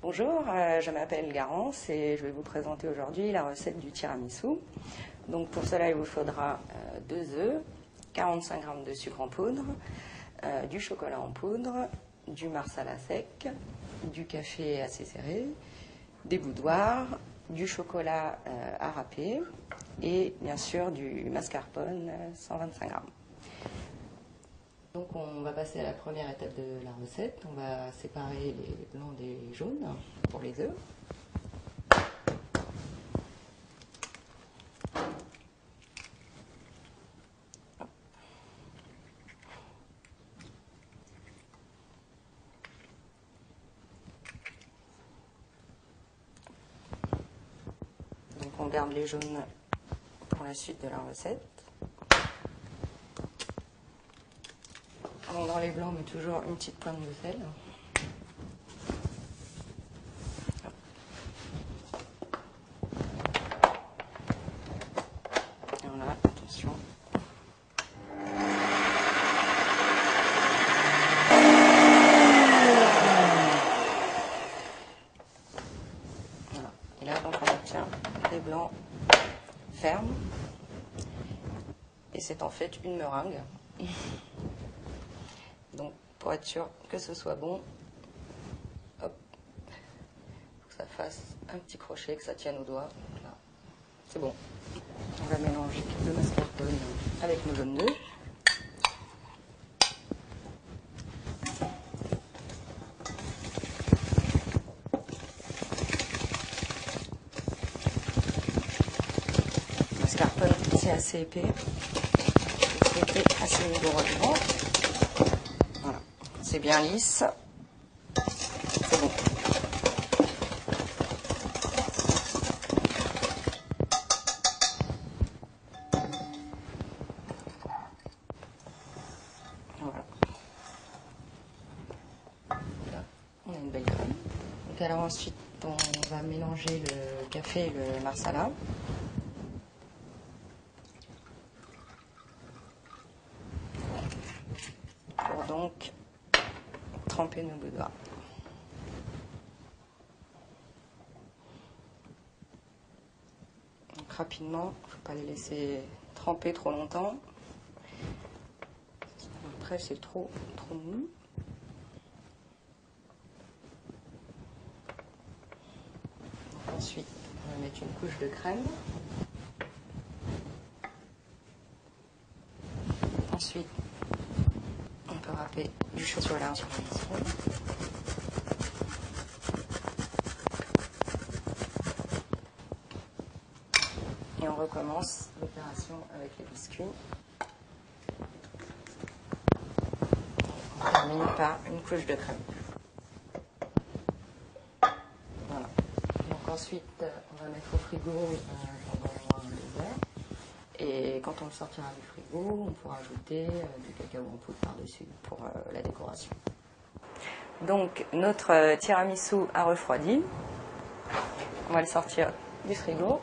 Bonjour, je m'appelle Garance et je vais vous présenter aujourd'hui la recette du tiramisu. Donc pour cela, il vous faudra 2 œufs, 45 g de sucre en poudre, du chocolat en poudre, du marsala sec, du café assez serré, des boudoirs, du chocolat à râper et bien sûr du mascarpone 125 g. Donc on va passer à la première étape de la recette. On va séparer les blancs des jaunes pour les œufs. Donc on garde les jaunes pour la suite de la recette. Dans les blancs, on met toujours une petite pointe de sel. Et voilà, attention. Voilà. Et là, donc, on obtient des blancs fermes. Et c'est en fait une meringue. Donc, pour être sûr que ce soit bon, hop, faut que ça fasse un petit crochet, que ça tienne au doigt. C'est bon. On va mélanger le mascarpone avec nos jaunes d'œufs. Le mascarpone, c'est assez épais. C'est assez rigoureux. Voilà. C'est bien lisse. C'est bon. Voilà. Là, on a une belle crème. Donc alors ensuite, on va mélanger le café et le marsala. Pour donc tremper nos boudoirs. Donc rapidement, il ne faut pas les laisser tremper trop longtemps. Après, c'est trop mou. Donc ensuite, on va mettre une couche de crème. Ensuite, on peut râper du chocolat sur la maison. Et on recommence l'opération avec les biscuits. On termine par une couche de crème. Voilà. Donc ensuite, on va mettre au frigo pendant 2 heures. Et quand on le sortira du frigo, on pourra ajouter du cacao en poudre par-dessus pour la décoration. Donc notre tiramisu a refroidi. On va le sortir du frigo.